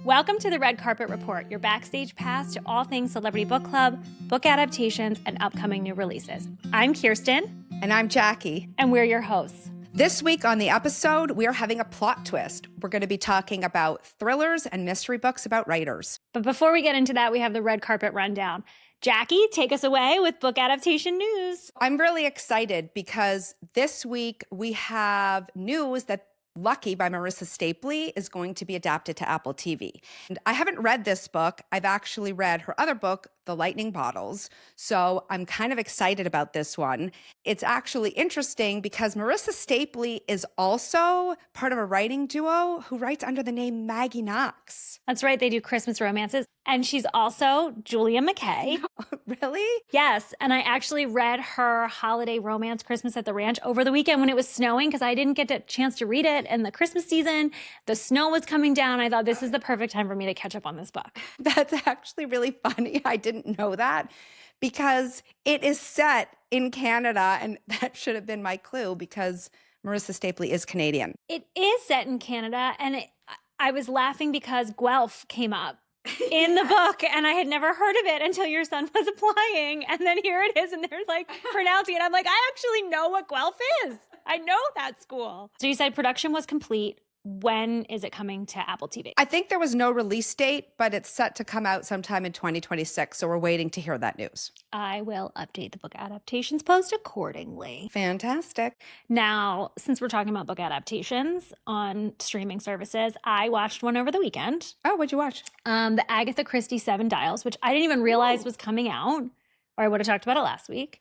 Welcome to the Red Carpet Report, your backstage pass to all things Celebrity Book Club, book adaptations, and upcoming new releases. I'm Kirsten. And I'm Jackie. And we're your hosts. This week on the episode, we are having a plot twist. We're going to be talking about thrillers and mystery books about writers. But before we get into that, we have the Red Carpet Rundown. Jackie, take us away with book adaptation news. I'm really excited because this week we have news that Lucky by Marissa Stapley is going to be adapted to Apple TV. And I haven't read this book. I've actually read her other book, The Lightning Bottles. So I'm kind of excited about this one. It's actually interesting because Marissa Stapley is also part of a writing duo who writes under the name Maggie Knox. That's right. They do Christmas romances. And she's also Julia McKay. Really? Yes. And I actually read her holiday romance, Christmas at the Ranch, over the weekend when it was snowing because I didn't get a chance to read it. And the Christmas season, the snow was coming down. I thought this is the perfect time for me to catch up on this book. That's actually really funny. I didn't know that because it is set in Canada. And that should have been my clue because Marissa Stapley is Canadian. It is set in Canada. And I was laughing because Guelph came up in the book, and I had never heard of it until your son was applying, and then here it is, and they're like pronouncing it. I'm like, I actually know what Guelph is. I know that school. So you said production was complete. When is it coming to Apple TV? I think there was no release date, but it's set to come out sometime in 2026, so we're waiting to hear that news. I will update the book adaptations post accordingly. Fantastic. Now, since we're talking about book adaptations on streaming services, I watched one over the weekend. Oh, what'd you watch? The Agatha Christie 7 Dials, which I didn't even realize was coming out, or I would have talked about it last week.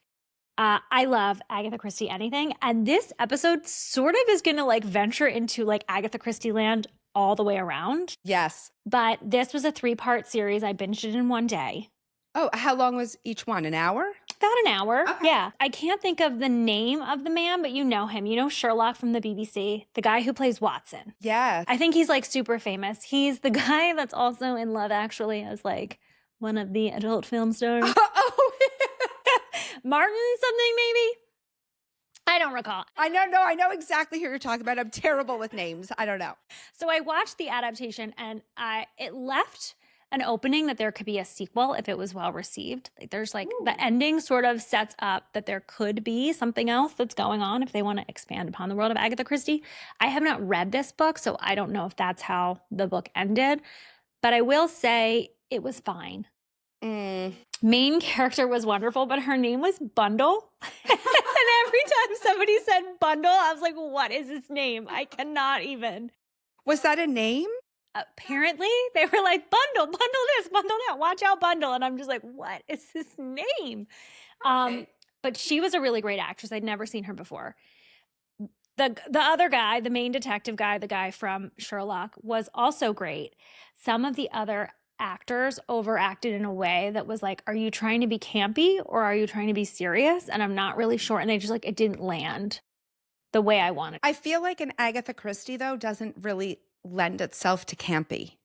I love Agatha Christie anything. And this episode sort of is going to venture into Agatha Christie land all the way around. Yes. But this was a 3-part series. I binged it in one day. Oh, how long was each one? An hour? About an hour. Okay. Yeah. I can't think of the name of the man, but you know him. You know Sherlock from the BBC, the guy who plays Watson. Yes. I think he's super famous. He's the guy that's also in Love Actually as one of the adult film stars. Oh, Martin something maybe? I don't recall. I know exactly who you're talking about. I'm terrible with names. I don't know. So I watched the adaptation and it left an opening that there could be a sequel if it was well received. There's the ending sort of sets up that there could be something else that's going on if they want to expand upon the world of Agatha Christie. I have not read this book, so I don't know if that's how the book ended. But I will say it was fine. Main character was wonderful, but her name was Bundle. And every time somebody said Bundle, I was like, what is his name? I cannot even. Was that a name? Apparently, they were like, Bundle this, Bundle that, watch out, Bundle. And I'm just like, what is his name? Okay. But she was a really great actress. I'd never seen her before. The other guy, the main detective guy, the guy from Sherlock, was also great. Some of the other actors overacted in a way that was are you trying to be campy or are you trying to be serious? And I'm not really sure. And they just it didn't land the way I wanted. I feel like an Agatha Christie, though, doesn't really lend itself to campy.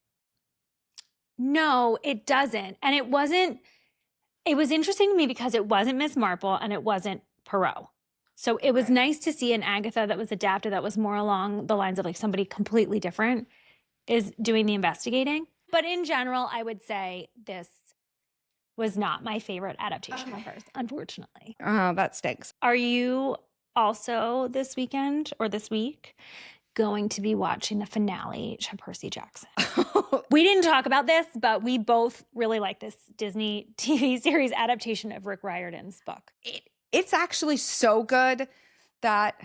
No, it doesn't. And it was interesting to me because it wasn't Miss Marple and it wasn't Poirot. So it was nice to see an Agatha that was adapted that was more along the lines of somebody completely different is doing the investigating. But in general, I would say this was not my favorite adaptation of hers, unfortunately. Oh, that stinks. Are you also this weekend or this week going to be watching the finale to Percy Jackson? We didn't talk about this, but we both really like this Disney TV series adaptation of Rick Riordan's book. It's actually so good that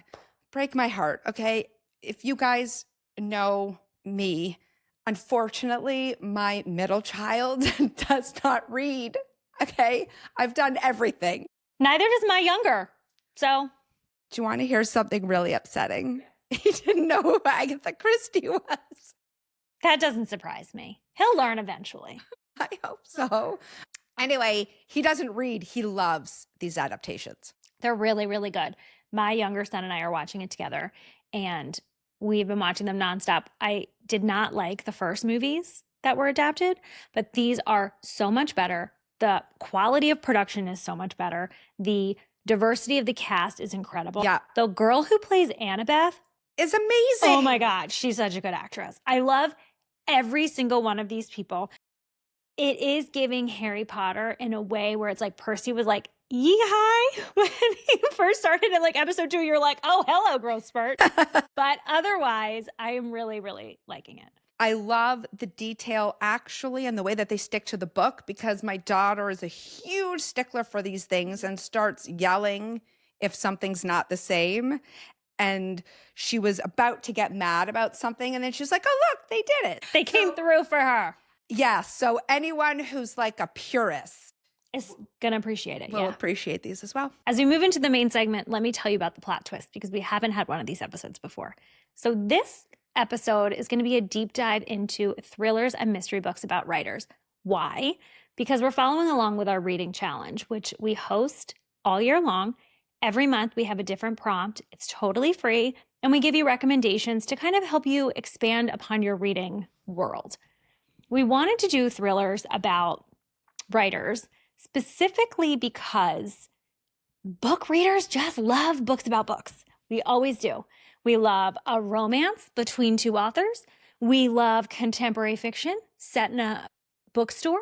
break my heart, okay? If you guys know me, unfortunately, my middle child does not read, okay? I've done everything. Neither does my younger, so. Do you want to hear something really upsetting? He didn't know who Agatha Christie was. That doesn't surprise me. He'll learn eventually. I hope so. Anyway, he doesn't read. He loves these adaptations. They're really, really good. My younger son and I are watching it together, and we've been watching them nonstop. I did not like the first movies that were adapted, but these are so much better. The quality of production is so much better. The diversity of the cast is incredible. Yeah. The girl who plays Annabeth is amazing. Oh my God, she's such a good actress. I love every single one of these people. It is giving Harry Potter in a way where it's like Percy was like, yee-hi, when he first started in like episode 2, you're like, oh, hello, growth spurt. But otherwise, I am really, really liking it. I love the detail actually and the way that they stick to the book, because my daughter is a huge stickler for these things and starts yelling if something's not the same. And she was about to get mad about something, and then she's like, oh, look, they did it. They came through for her. Yeah. So anyone who's like a purist is going to appreciate it. will appreciate these as well. As we move into the main segment, let me tell you about the plot twist, because we haven't had one of these episodes before. So this episode is going to be a deep dive into thrillers and mystery books about writers. Why? Because we're following along with our reading challenge, which we host all year long. Every month we have a different prompt. It's totally free. And we give you recommendations to kind of help you expand upon your reading world. We wanted to do thrillers about writers specifically because book readers just love books about books. We always do. We love a romance between two authors. We love contemporary fiction set in a bookstore.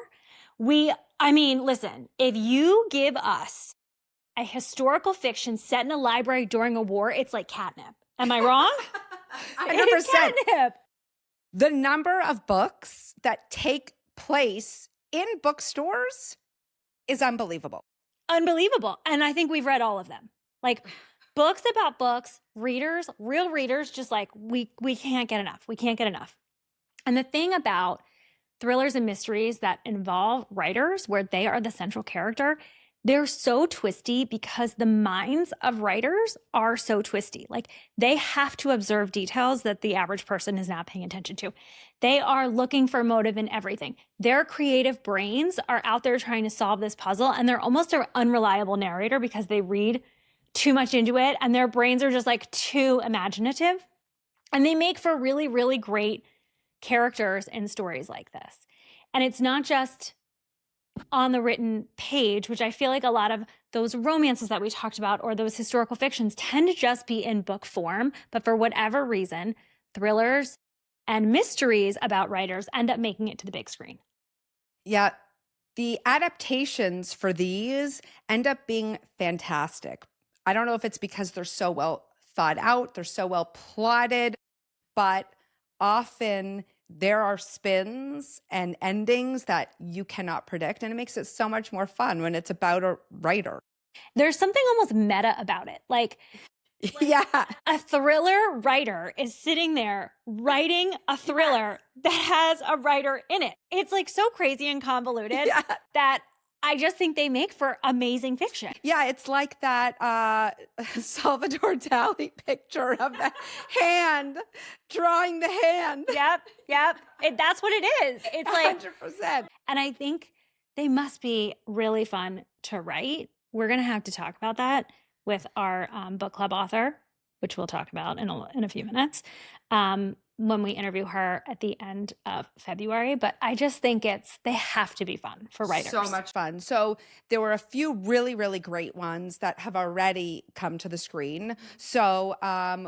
Listen, if you give us a historical fiction set in a library during a war, it's like catnip. Am I wrong? 100%. It's catnip. The number of books that take place in bookstores is unbelievable. Unbelievable. And I think we've read all of them. Like books about books, readers, real readers, just like we can't get enough. We can't get enough. And the thing about thrillers and mysteries that involve writers where they are the central character, they're so twisty because the minds of writers are so twisty. Like they have to observe details that the average person is not paying attention to. They are looking for motive in everything. Their creative brains are out there trying to solve this puzzle, and they're almost an unreliable narrator because they read too much into it and their brains are just like too imaginative. And they make for really, really great characters in stories like this. And it's not just on the written page, which I feel like a lot of those romances that we talked about or those historical fictions tend to just be in book form. But for whatever reason, thrillers and mysteries about writers end up making it to the big screen. Yeah. The adaptations for these end up being fantastic. I don't know if it's because they're so well thought out, they're so well plotted, but often there are spins and endings that you cannot predict, and it makes it so much more fun when it's about a writer. There's something almost meta about it. Like yeah, a thriller writer is sitting there writing a thriller that has a writer in it. It's like so crazy and convoluted that I just think they make for amazing fiction. Yeah, it's like that Salvador Dali picture of the hand, drawing the hand. Yep. That's what it is. It's like 100%. And I think they must be really fun to write. We're going to have to talk about that with our book club author, which we'll talk about in a few minutes, when we interview her at the end of February. But I just think they have to be fun for writers. So much fun. So there were a few really, really great ones that have already come to the screen. So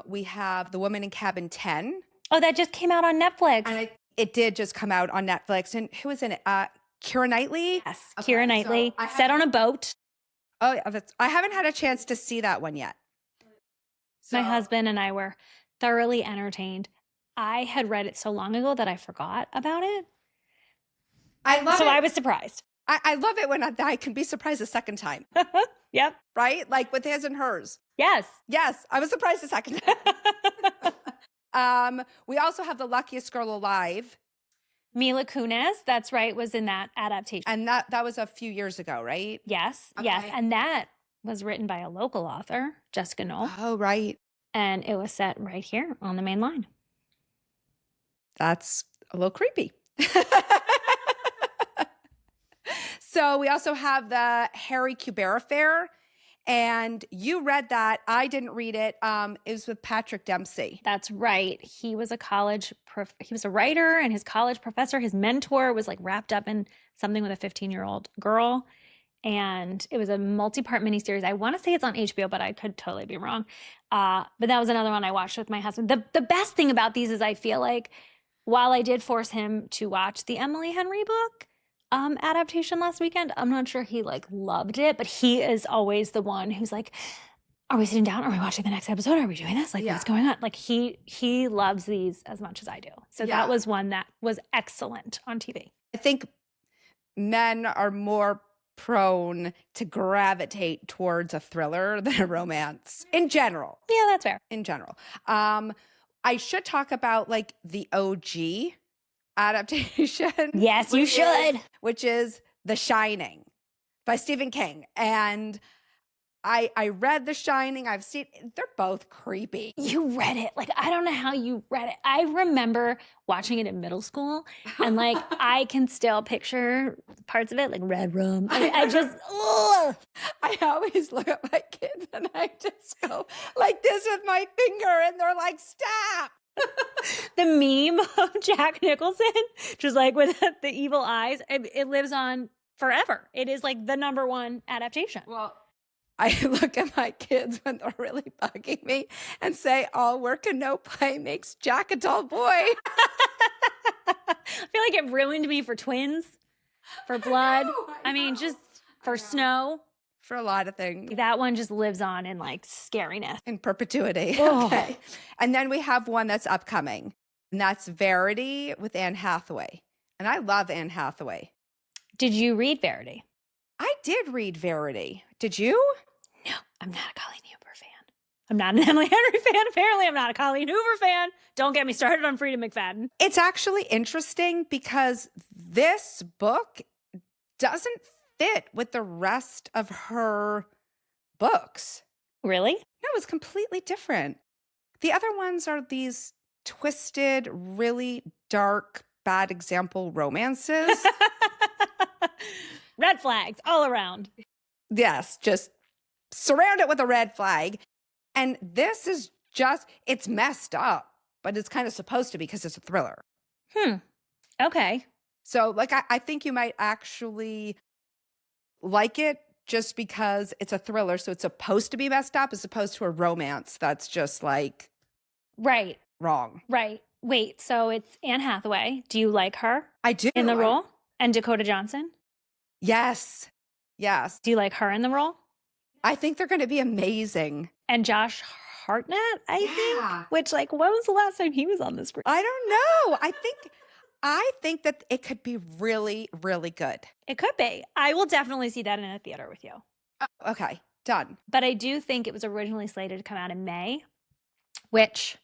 we have The Woman in Cabin 10. Oh, that just came out on Netflix. And it did just come out on Netflix. And who was in it? Keira Knightley? Yes, okay, Keira Knightley, set on a boat. Oh, yeah, I haven't had a chance to see that one yet. My husband and I were thoroughly entertained. I had read it so long ago that I forgot about it. I was surprised. I love it when I can be surprised a second time. Yep. Right? Like with his and hers. Yes. Yes. I was surprised a second time. We also have The Luckiest Girl Alive. Mila Kunis, that's right, was in that adaptation. And that was a few years ago, right? Yes. Okay. Yes. And that was written by a local author, Jessica Knoll. Oh, right. And it was set right here on the main line. That's a little creepy. So we also have the Harry Kubert Affair. And you read that. I didn't read it. It was with Patrick Dempsey. That's right. He was he was a writer, and his college professor, his mentor, was like wrapped up in something with a 15-year-old girl. And it was a multi-part miniseries. I want to say it's on HBO, but I could totally be wrong. But that was another one I watched with my husband. The best thing about these is I feel like while I did force him to watch the Emily Henry book adaptation last weekend, I'm not sure he like loved it, but he is always the one who's like, are we sitting down? Are we watching the next episode? Are we doing this? Like, what's going on? Like he loves these as much as I do. So that was one that was excellent on TV. I think men are more prone to gravitate towards a thriller than a romance in general. Yeah, that's fair. In general. I should talk about like the OG adaptation. Yes, you should. Which is The Shining by Stephen King. And I read The Shining. I've seen, they're both creepy. You read it. Like, I don't know how you read it. I remember watching it in middle school and like, I can still picture parts of it, like red room. I just, ugh. I always look at my kids and I just go like this with my finger and they're like, stop. The meme of Jack Nicholson, just like with the evil eyes, it lives on forever. It is like the number one adaptation. Well, I look at my kids when they're really bugging me and say, all work and no play makes Jack a dull boy. I feel like it ruined me for twins, for blood. I mean, just for snow. For a lot of things. That one just lives on in like scariness. In perpetuity. Oh. Okay. And then we have one that's upcoming, and that's Verity with Anne Hathaway. And I love Anne Hathaway. Did you read Verity? I did read Verity. Did you? No, I'm not a Colleen Hoover fan. I'm not an Emily Henry fan. Apparently, I'm not a Colleen Hoover fan. Don't get me started on Frida McFadden. It's actually interesting because this book doesn't fit with the rest of her books. Really? No, it's completely different. The other ones are these twisted, really dark, bad example romances. Red flags all around. Yes, just surround it with a red flag. And this is just, it's messed up, but it's kind of supposed to be because it's a thriller. Okay. So like, I think you might actually like it just because it's a thriller. So it's supposed to be messed up as opposed to a romance that's just like Right. wrong. Right. Wait, so it's Anne Hathaway. Do you like her I do. in the role? And Dakota Johnson? Yes. Yes. Do you like her in the role? I think they're going to be amazing. And Josh Hartnett, I think? Which, like, when was the last time he was on the screen? I don't know. I think that it could be really, really good. It could be. I will definitely see that in a theater with you. Okay, done. But I do think it was originally slated to come out in May, which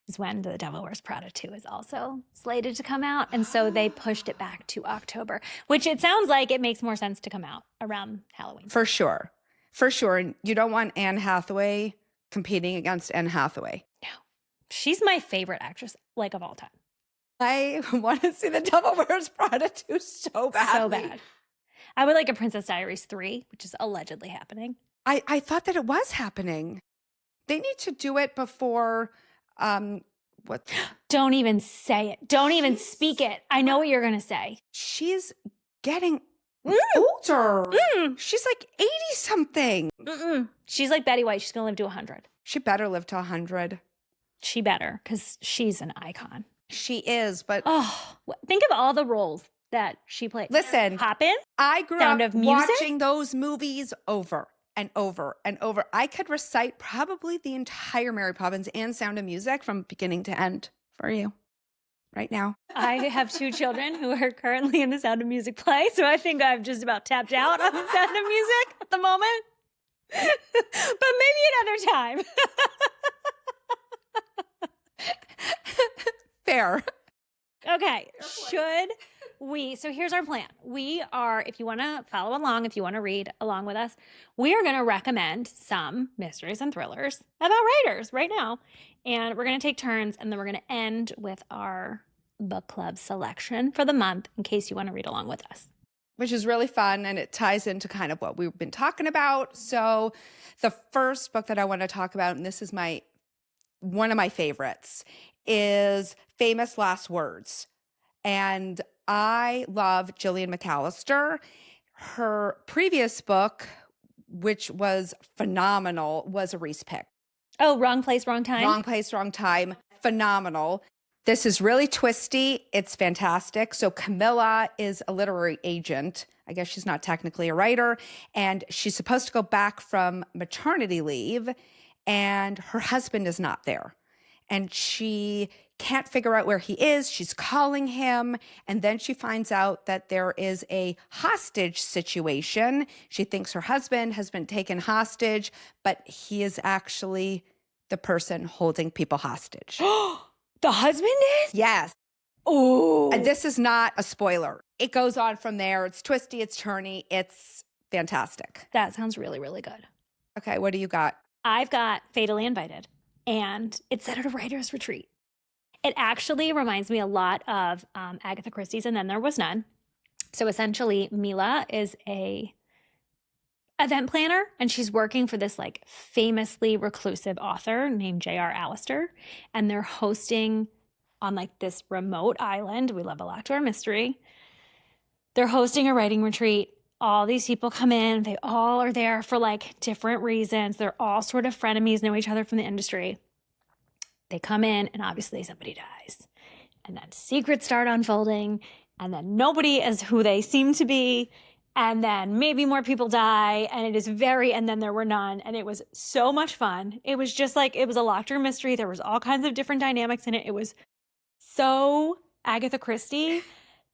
is when The Devil Wears Prada 2 is also slated to come out. And so they pushed it back to October, which it sounds like it makes more sense to come out around Halloween. For sure. For sure. And you don't want Anne Hathaway competing against Anne Hathaway. No. She's my favorite actress, like, of all time. I want to see The Devil Wears Prada 2 so badly. So bad. I would like a Princess Diaries 3, which is allegedly happening. I thought that it was happening. They need to do it before, what? Don't even say it. Don't even speak it. I know what you're going to say. She's getting older. She's like 80 something. She's like Betty White. She's going to live to 100. She better live to 100. She better, because she's an icon. She is, but think of all the roles that she played. Listen, Poppin'. I grew Sound up of Music? watching those movies over and over and over. I could recite probably the entire Mary Poppins and Sound of Music from beginning to end for you right now. I have 2 children who are currently in the Sound of Music play, so I think I've just about tapped out on the Sound of Music at the moment. But maybe another time. Fair. Okay. So here's our plan. We are, if you want to follow along, if you want to read along with us, we are going to recommend some mysteries and thrillers about writers right now. And we're going to take turns, and then we're going to end with our book club selection for the month in case you want to read along with us. Which is really fun, and it ties into kind of what we've been talking about. So the first book that I want to talk about, and this is one of my favorites, is Famous Last Words. And I love Gillian McAllister. Her previous book, which was phenomenal, was a Reese pick. Oh, Wrong Place, Wrong Time? Wrong Place, Wrong Time. Phenomenal. This is really twisty. It's fantastic. So Camilla is a literary agent. I guess she's not technically a writer. And she's supposed to go back from maternity leave, and her husband is not there. And she can't figure out where he is. She's calling him. And then she finds out that there is a hostage situation. She thinks her husband has been taken hostage, but he is actually the person holding people hostage. The husband is? Yes. Oh. And this is not a spoiler. It goes on from there. It's twisty, it's turny, it's fantastic. That sounds really, really good. Okay, what do you got? I've got Fatally Invited, and it's set at a writer's retreat. It actually reminds me a lot of Agatha Christie's And Then There Was None. So essentially, Mila is a event planner, and she's working for this like famously reclusive author named J.R. Allister, and they're hosting on like this remote island. We love a Locked-Door mystery. They're hosting a writing retreat. All these people come in. They all are there for like different reasons. They're all sort of frenemies, know each other from the industry. They come in, and obviously somebody dies. And then secrets start unfolding, and then nobody is who they seem to be. And then maybe more people die, and it is and then there were none. And it was so much fun. It was just like, it was a Locked-Door mystery. There was all kinds of different dynamics in it. It was so Agatha Christie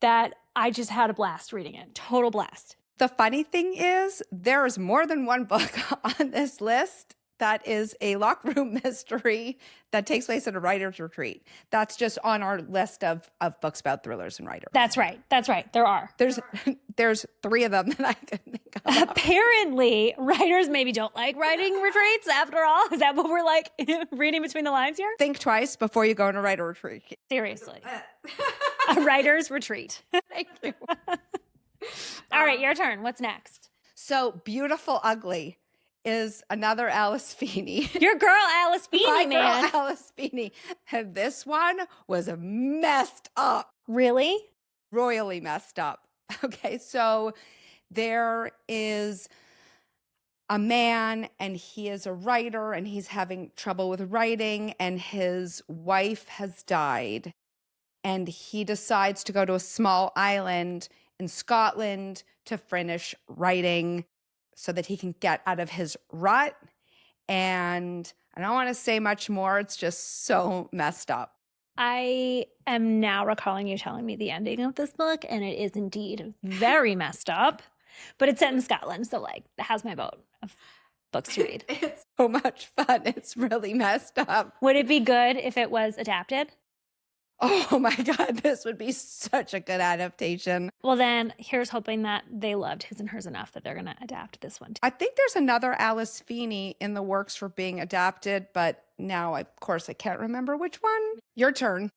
that I just had a blast reading it. Total blast. The funny thing is, there is more than one book on this list that is a locked room mystery that takes place at a writer's retreat. That's just on our list of books about thrillers and writers. That's right. That's right. There are. There's 3 of them that I can think of. Apparently, writers maybe don't like writing retreats after all. Is that what we're like reading between the lines here? Think twice before you go on a writer retreat. Seriously. A writer's retreat. Thank you. All right, your turn. What's next? So Beautiful Ugly is another Alice Feeney. Your girl Alice Feeney, My man. girl Alice Feeney. And this one was messed up. Really? Royally messed up. Okay, so there is a man, and he is a writer, and he's having trouble with writing, and his wife has died. And he decides to go to a small island in Scotland to finish writing so that he can get out of his rut. And I don't want to say much more. It's just so messed up. I am now recalling you telling me the ending of this book, and it is indeed very messed up. But it's set in Scotland, so like that has my vote of books to read. It's so much fun. It's really messed up. Would it be good if it was adapted? Oh my God, this would be such a good adaptation. Well, then here's hoping that they loved His and Hers enough that they're going to adapt this one too. I think there's another Alice Feeney in the works for being adapted, but now, of course, I can't remember which one. Your turn.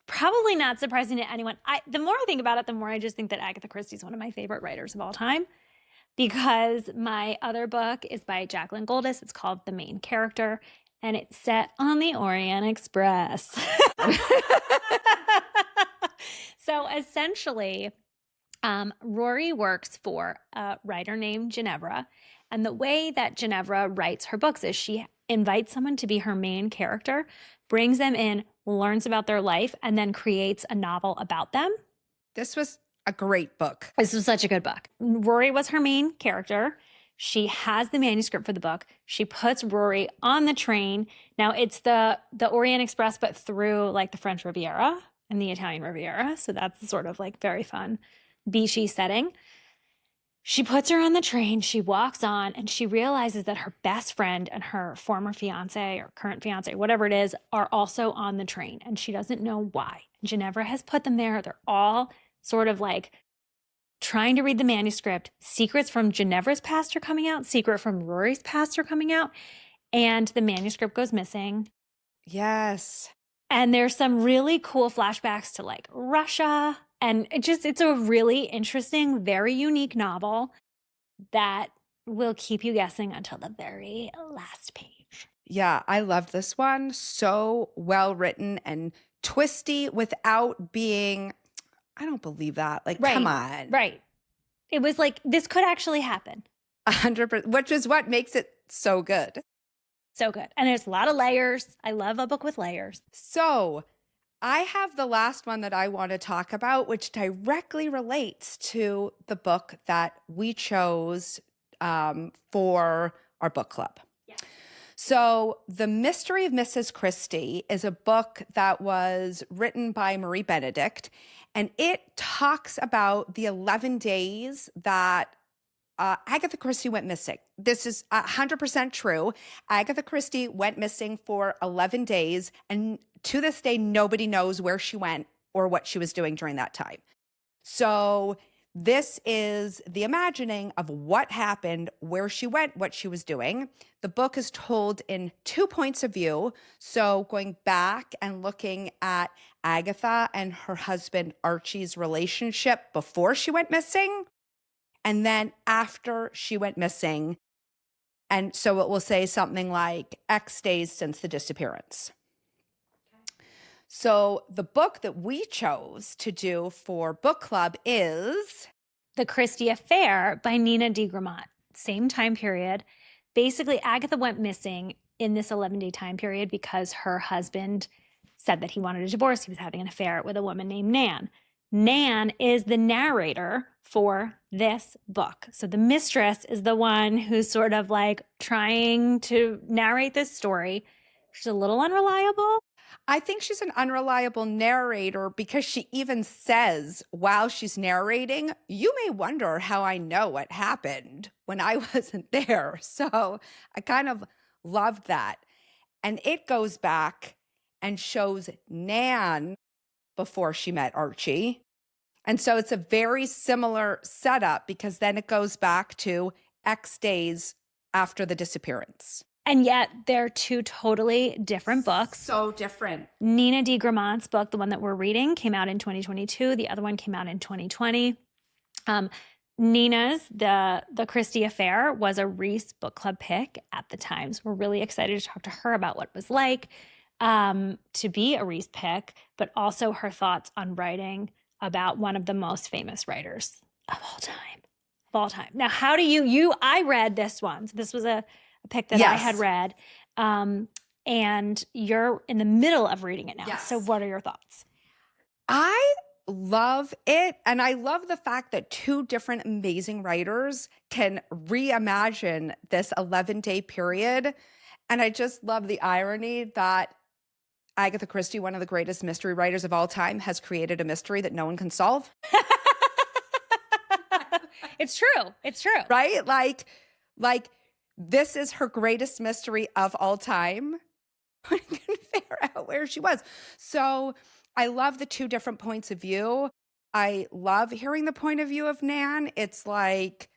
Probably not surprising to anyone. The more I think about it, the more I just think that Agatha Christie is one of my favorite writers of all time, because my other book is by Jacqueline Goldis. It's called The Main Character, and it's set on the Orient Express. So essentially, Rory works for a writer named Ginevra. And the way that Ginevra writes her books is she invites someone to be her main character, brings them in, learns about their life, and then creates a novel about them. This was a great book. This was such a good book. Rory was her main character. She has the manuscript for the book. She puts Rory on the train. Now it's the Orient Express, but through like the French Riviera and the Italian Riviera. So that's sort of like very fun beachy setting. She puts her on the train. She walks on, and she realizes that her best friend and her former fiance or current fiance, whatever it is, are also on the train, and she doesn't know why. Ginevra has put them there. They're all sort of like trying to read the manuscript. Secrets from Ginevra's past are coming out. Secret from Rory's past are coming out. And the manuscript goes missing. Yes. And there's some really cool flashbacks to like Russia. And it's a really interesting, very unique novel that will keep you guessing until the very last page. Yeah, I loved this one. So well written and twisty without being, I don't believe that. Like, come on. Right. It was like, this could actually happen. 100%, which is what makes it so good. So good. And there's a lot of layers. I love a book with layers. So I have the last one that I want to talk about, which directly relates to the book that we chose for our book club. Yeah. So, The Mystery of Mrs. Christie is a book that was written by Marie Benedict, and it talks about the 11 days that Agatha Christie went missing. This is 100% true. Agatha Christie went missing for 11 days, and to this day, nobody knows where she went or what she was doing during that time. So this is the imagining of what happened, where she went, what she was doing. The book is told in 2 points of view. So going back and looking at Agatha and her husband Archie's relationship before she went missing, and then after she went missing. And so it will say something like X days since the disappearance. Okay. So the book that we chose to do for book club is The Christie Affair by Nina De Gramont. Same time period. Basically, Agatha went missing in this 11-day time period because her husband said that he wanted a divorce. He was having an affair with a woman named Nan. Nan is the narrator for this book. So the mistress is the one who's sort of like trying to narrate this story. She's a little unreliable. I think she's an unreliable narrator because she even says while she's narrating, you may wonder how I know what happened when I wasn't there. So I kind of loved that. And it goes back and shows Nan before she met Archie. And so it's a very similar setup because then it goes back to X days after the disappearance. And yet they're two totally different books. So different. Nina De Gramont's book, the one that we're reading, came out in 2022. The other one came out in 2020. Nina's, the Christie Affair, was a Reese book club pick at the time. So we're really excited to talk to her about what it was like to be a Reese pick, but also her thoughts on writing about one of the most famous writers of all time. Of all time. Now, how do I read this one. So this was a pick that I had read. And you're in the middle of reading it now. Yes. So what are your thoughts? I love it. And I love the fact that two different amazing writers can reimagine this 11-day period. And I just love the irony that Agatha Christie, one of the greatest mystery writers of all time, has created a mystery that no one can solve. It's true. It's true. Right? Like this is her greatest mystery of all time. I couldn't figure out where she was. So I love the two different points of view. I love hearing the point of view of Nan. It's like,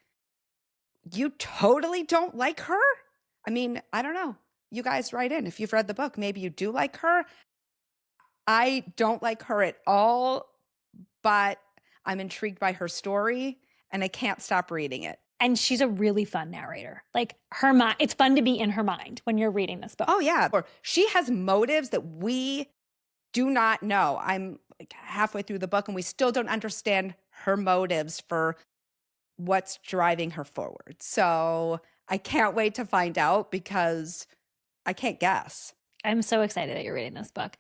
you totally don't like her? I mean, I don't know. You guys write in. If you've read the book, maybe you do like her. I don't like her at all, but I'm intrigued by her story and I can't stop reading it. And she's a really fun narrator. Like her mind, it's fun to be in her mind when you're reading this book. Oh yeah. Or she has motives that we do not know. I'm like halfway through the book and we still don't understand her motives for what's driving her forward. So I can't wait to find out because I can't guess. I'm so excited that you're reading this book.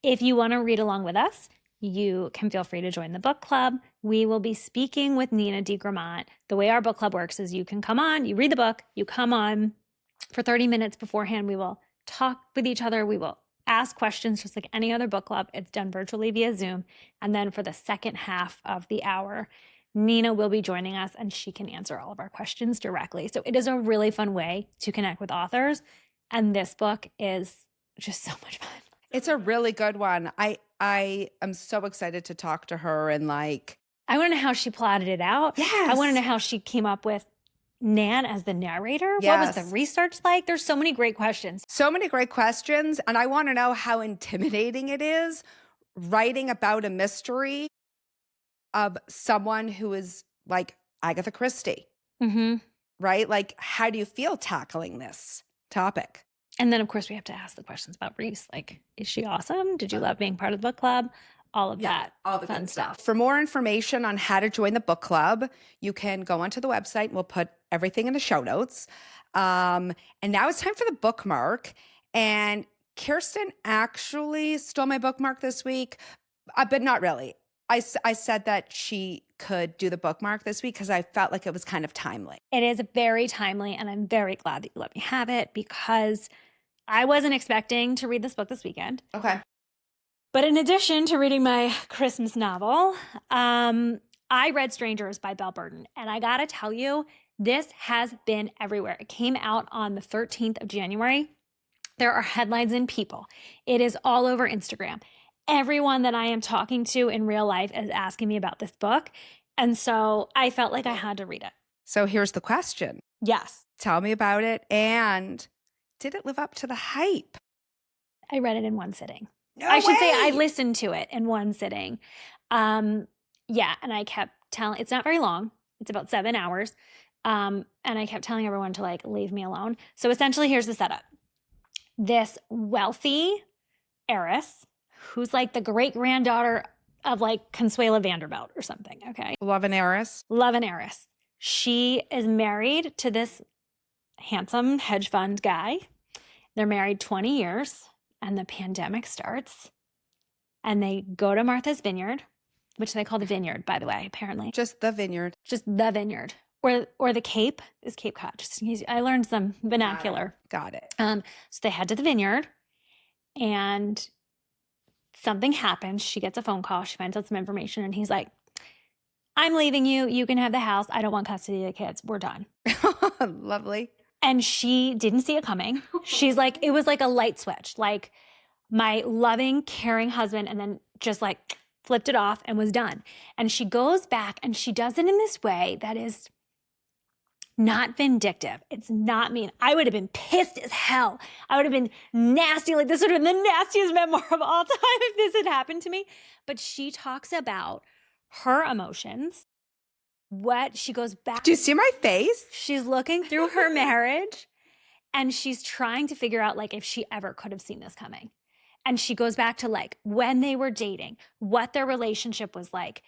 If you want to read along with us, you can feel free to join the book club. We will be speaking with Nina De Gramont. The way our book club works is you can come on, you read the book, you come on for 30 minutes beforehand. We will talk with each other. We will ask questions just like any other book club. It's done virtually via Zoom. And then for the second half of the hour, Nina will be joining us and she can answer all of our questions directly. So it is a really fun way to connect with authors. And this book is just so much fun. It's a really good one. I am so excited to talk to her and like. I want to know how she plotted it out. Yes. I want to know how she came up with Nan as the narrator. Yes. What was the research like? There's so many great questions. So many great questions. And I want to know how intimidating it is writing about a mystery of someone who is like Agatha Christie. Mm-hmm. Right? Like, how do you feel tackling this topic? And then, of course, we have to ask the questions about Reese. Like, is she awesome? Did you love being part of the book club? All of that all the fun good stuff. For more information on how to join the book club, you can go onto the website and we'll put everything in the show notes. And now it's time for the bookmark. And Kirsten actually stole my bookmark this week, but not really. I said that she could do the bookmark this week because I felt like it was kind of timely. It is very timely, and I'm very glad that you let me have it because I wasn't expecting to read this book this weekend. Okay. But in addition to reading my Christmas novel, I read Strangers by Belle Burden. And I got to tell you, this has been everywhere. It came out on the 13th of January. There are headlines in People. It is all over Instagram. Everyone that I am talking to in real life is asking me about this book. And so I felt like I had to read it. So here's the question. Yes. Tell me about it. And did it live up to the hype? I read it in one sitting. No I should say way! I listened to it in one sitting. Yeah, and I kept telling, it's not very long. It's about 7 hours. And I kept telling everyone to like leave me alone. So essentially, here's the setup. This wealthy heiress who's like the great-granddaughter of like Consuela Vanderbilt or something, okay? Love and heiress. Love and heiress. She is married to this handsome hedge fund guy. They're married 20 years. And the pandemic starts, and they go to Martha's Vineyard, which they call the Vineyard, by the way, apparently. Just the vineyard. Just the Vineyard. Or the Cape is Cape Cod. Just in case, I learned some vernacular. Got it. So they head to the Vineyard, and something happens. She gets a phone call. She finds out some information, and he's like, I'm leaving you. You can have the house. I don't want custody of the kids. We're done. Lovely. And she didn't see it coming. She's like, it was like a light switch, like my loving, caring husband, and then just like flipped it off and was done. And she goes back and she does it in this way that is not vindictive. It's not mean. I would have been pissed as hell. I would have been nasty. Like this would have been the nastiest memoir of all time if this had happened to me. But she talks about her emotions. What she goes back. Do you see my face? She's looking through her marriage and she's trying to figure out like if she ever could have seen this coming. And she goes back to like when they were dating, what their relationship was like,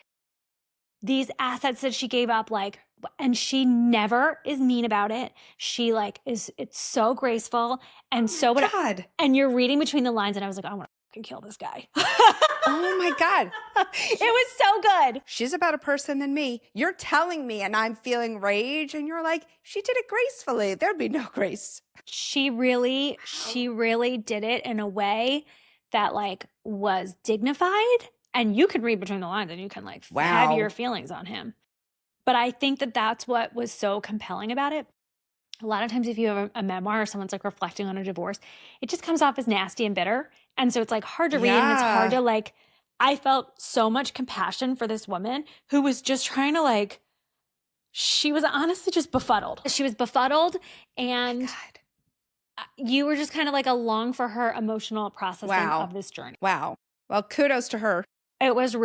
these assets that she gave up, like, and she never is mean about it. She like it's so graceful and so God. And you're reading between the lines and I was like, I want to fucking kill this guy. Oh my God. It was so good. She's a better person than me. You're telling me and I'm feeling rage and you're like, she did it gracefully. There'd be no grace. She really did it in a way that like was dignified, and you can read between the lines and you can like have your feelings on him. But I think that that's what was so compelling about it. A lot of times if you have a memoir or someone's like reflecting on a divorce, it just comes off as nasty and bitter. And so it's like hard to read and it's hard to like, I felt so much compassion for this woman who was just trying to like, she was honestly just befuddled. She was befuddled and you were just kind of like along for her emotional processing of this journey. Wow. Well, kudos to her. It was a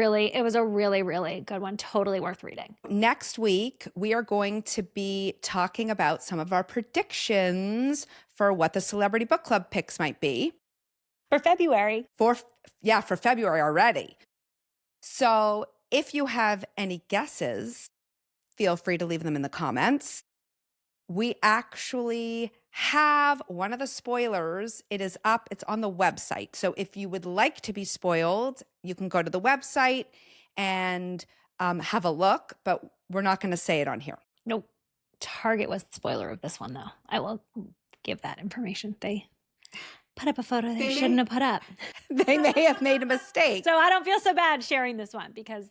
really good one. Totally worth reading. Next week, we are going to be talking about some of our predictions for what the Celebrity Book Club picks might be. For February. For February already. So if you have any guesses, feel free to leave them in the comments. We actually have one of the spoilers. It is up. It's on the website. So if you would like to be spoiled, you can go to the website and have a look, but we're not going to say it on here. Nope. Target was the spoiler of this one, though. I will give that information. They put up a photo they shouldn't have put up. They may have made a mistake. So I don't feel so bad sharing this one because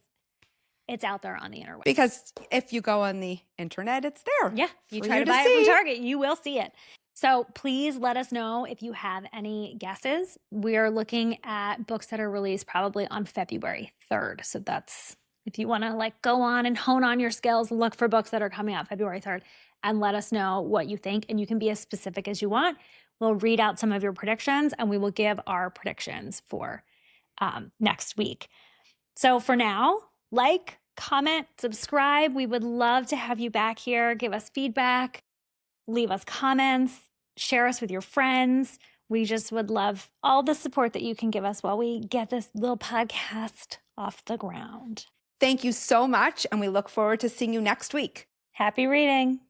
it's out there on the internet. Because if you go on the internet, it's there. Yeah. You try to buy it from Target, you will see it. So please let us know if you have any guesses. We are looking at books that are released probably on February 3rd. So that's if you want to like go on and hone on your skills and look for books that are coming out February 3rd and let us know what you think. And you can be as specific as you want. We'll read out some of your predictions and we will give our predictions for next week. So for now, like, comment, subscribe. We would love to have you back here. Give us feedback, leave us comments, share us with your friends. We just would love all the support that you can give us while we get this little podcast off the ground. Thank you so much, and we look forward to seeing you next week. Happy reading.